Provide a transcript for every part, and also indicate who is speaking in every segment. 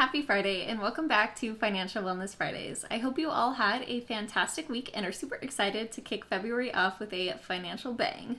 Speaker 1: happy Friday, and welcome back to Financial Wellness Fridays. I hope you all had a fantastic week and are super excited to kick February off with a financial bang.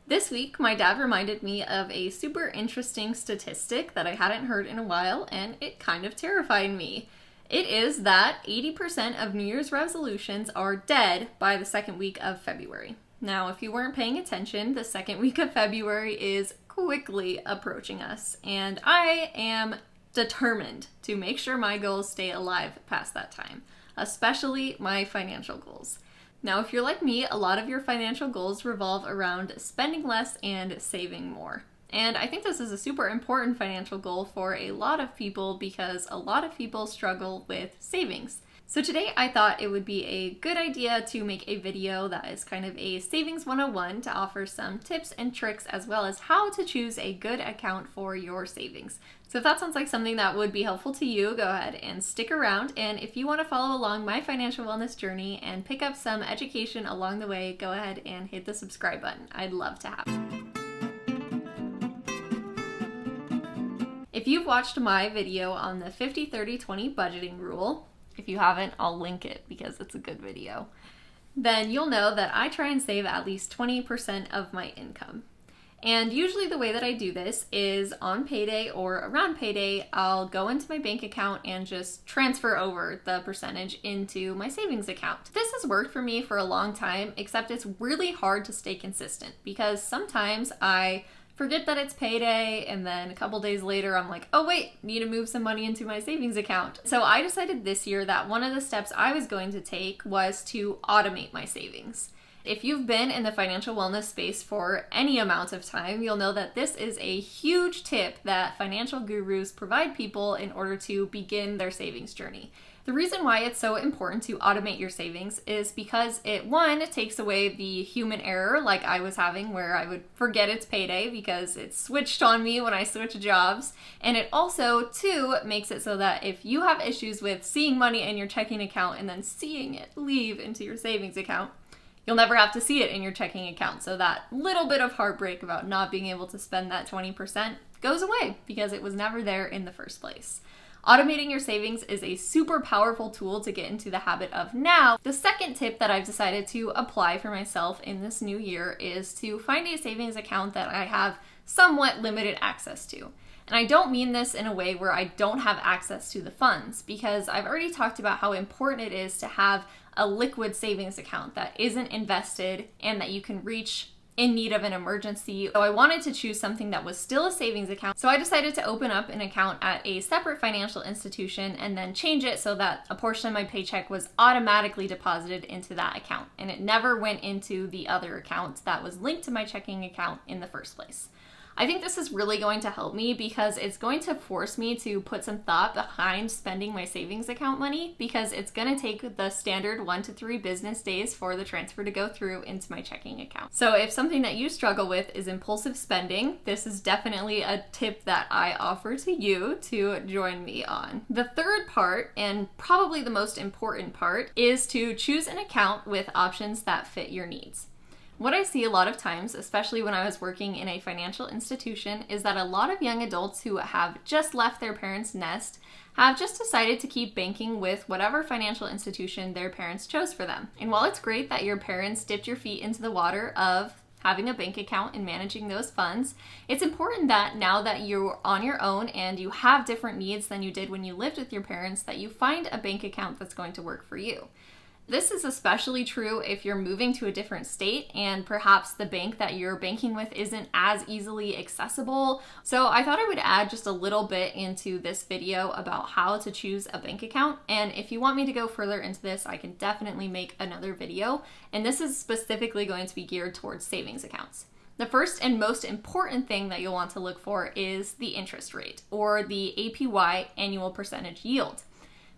Speaker 1: This week, my dad reminded me of a super interesting statistic that I hadn't heard in a while, and it kind of terrified me. It is that 80% of New Year's resolutions are dead by the second week of February. Now, if you weren't paying attention, the second week of February is quickly approaching us, and I am determined to make sure my goals stay alive past that time, especially my financial goals. Now, if you're like me, a lot of your financial goals revolve around spending less and saving more. And I think this is a super important financial goal for a lot of people because a lot of people struggle with savings. So today I thought it would be a good idea to make a video that is kind of a savings 101 to offer some tips and tricks as well as how to choose a good account for your savings. So if that sounds like something that would be helpful to you, go ahead and stick around. And if you want to follow along my financial wellness journey and pick up some education along the way, go ahead and hit the subscribe button. I'd love to have it. If you've watched my video on the 50-30-20 budgeting rule, if you haven't, I'll link it because it's a good video, then you'll know that I try and save at least 20% of my income. And usually the way that I do this is on payday or around payday, I'll go into my bank account and just transfer over the percentage into my savings account. This has worked for me for a long time, except it's really hard to stay consistent because sometimes I forget that it's payday, and then a couple days later I'm like, oh wait, need to move some money into my savings account. So I decided this year that one of the steps I was going to take was to automate my savings. If you've been in the financial wellness space for any amount of time, you'll know that this is a huge tip that financial gurus provide people in order to begin their savings journey. The reason why it's so important to automate your savings is because it takes away the human error like I was having where I would forget it's payday because it switched on me when I switched jobs. And it also, two, makes it so that if you have issues with seeing money in your checking account and then seeing it leave into your savings account, you'll never have to see it in your checking account. So that little bit of heartbreak about not being able to spend that 20% goes away because it was never there in the first place. Automating your savings is a super powerful tool to get into the habit of now. The second tip that I've decided to apply for myself in this new year is to find a savings account that I have somewhat limited access to. And I don't mean this in a way where I don't have access to the funds, because I've already talked about how important it is to have a liquid savings account that isn't invested and that you can reach in need of an emergency. So I wanted to choose something that was still a savings account. So I decided to open up an account at a separate financial institution and then change it so that a portion of my paycheck was automatically deposited into that account. And it never went into the other account that was linked to my checking account in the first place. I think this is really going to help me because it's going to force me to put some thought behind spending my savings account money because it's going to take the standard 1 to 3 business days for the transfer to go through into my checking account. So if something that you struggle with is impulsive spending, this is definitely a tip that I offer to you to join me on. The third part, and probably the most important part, is to choose an account with options that fit your needs. What I see a lot of times, especially when I was working in a financial institution, is that a lot of young adults who have just left their parents' nest have just decided to keep banking with whatever financial institution their parents chose for them. And while it's great that your parents dipped your feet into the water of having a bank account and managing those funds, it's important that now that you're on your own and you have different needs than you did when you lived with your parents, that you find a bank account that's going to work for you. This is especially true if you're moving to a different state and perhaps the bank that you're banking with isn't as easily accessible. So I thought I would add just a little bit into this video about how to choose a bank account. And if you want me to go further into this, I can definitely make another video. And this is specifically going to be geared towards savings accounts. The first and most important thing that you'll want to look for is the interest rate, or the APY, annual percentage yield.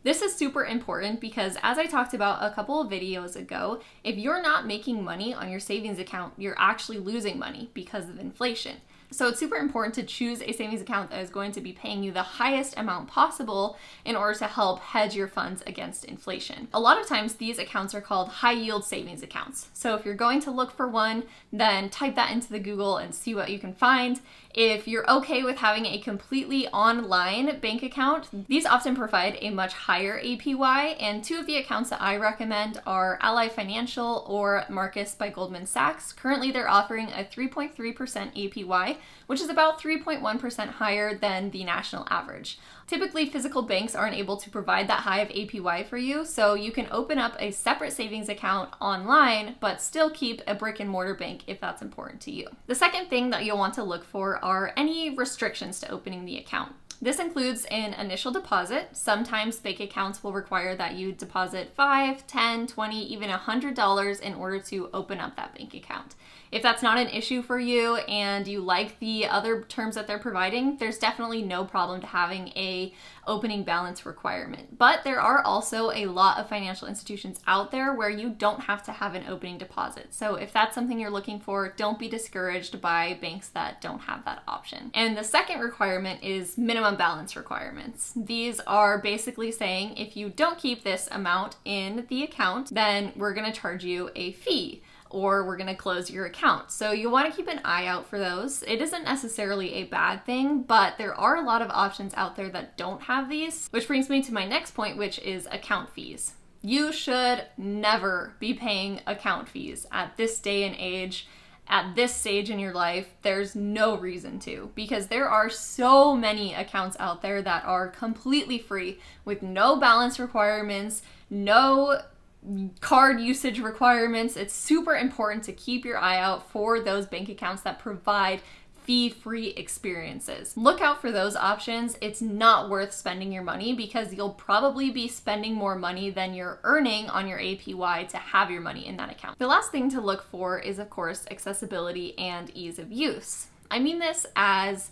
Speaker 1: This is super important because, as I talked about a couple of videos ago, if you're not making money on your savings account, you're actually losing money because of inflation. So it's super important to choose a savings account that is going to be paying you the highest amount possible in order to help hedge your funds against inflation. A lot of times these accounts are called high yield savings accounts. So if you're going to look for one, then type that into the Google and see what you can find. If you're okay with having a completely online bank account, these often provide a much higher APY, and two of the accounts that I recommend are Ally Financial or Marcus by Goldman Sachs. Currently, they're offering a 3.3% APY, which is about 3.1% higher than the national average. Typically, physical banks aren't able to provide that high of APY for you, so you can open up a separate savings account online, but still keep a brick and mortar bank if that's important to you. The second thing that you'll want to look for are any restrictions to opening the account. This includes an initial deposit. Sometimes bank accounts will require that you deposit $5, $10, $20, even $100 in order to open up that bank account. If that's not an issue for you and you like the other terms that they're providing, there's definitely no problem to having a opening balance requirement. But there are also a lot of financial institutions out there where you don't have to have an opening deposit. So if that's something you're looking for, don't be discouraged by banks that don't have that option. And the second requirement is minimum balance requirements. These are basically saying if you don't keep this amount in the account, then we're going to charge you a fee, or we're going to close your account. So you want to keep an eye out for those. It isn't necessarily a bad thing, but there are a lot of options out there that don't have these, which brings me to my next point, which is account fees. You should never be paying account fees at this day and age. At this stage in your life, there's no reason to, because there are so many accounts out there that are completely free with no balance requirements, no card usage requirements. It's super important to keep your eye out for those bank accounts that provide fee-free experiences. Look out for those options. It's not worth spending your money because you'll probably be spending more money than you're earning on your APY to have your money in that account. The last thing to look for is, of course, accessibility and ease of use. I mean this as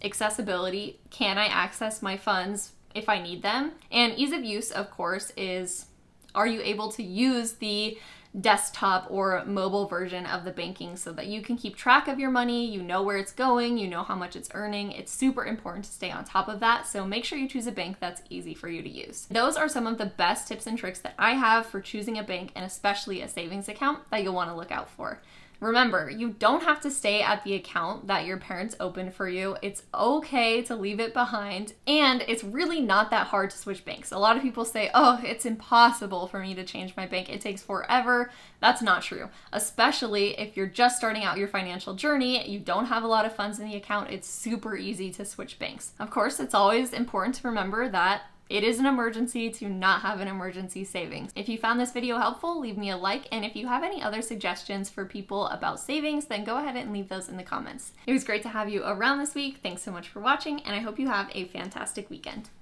Speaker 1: accessibility. Can I access my funds if I need them? And ease of use, of course, is are you able to use the desktop or mobile version of the banking so that you can keep track of your money, you know where it's going, you know how much it's earning. It's super important to stay on top of that, so make sure you choose a bank that's easy for you to use. Those are some of the best tips and tricks that I have for choosing a bank, and especially a savings account, that you'll want to look out for. Remember, you don't have to stay at the account that your parents opened for you. It's okay to leave it behind, and it's really not that hard to switch banks. A lot of people say, oh, it's impossible for me to change my bank. It takes forever. That's not true, especially if you're just starting out your financial journey, you don't have a lot of funds in the account. It's super easy to switch banks. Of course, it's always important to remember that it is an emergency to not have an emergency savings. If you found this video helpful, leave me a like, and if you have any other suggestions for people about savings, then go ahead and leave those in the comments. It was great to have you around this week. Thanks so much for watching, and I hope you have a fantastic weekend.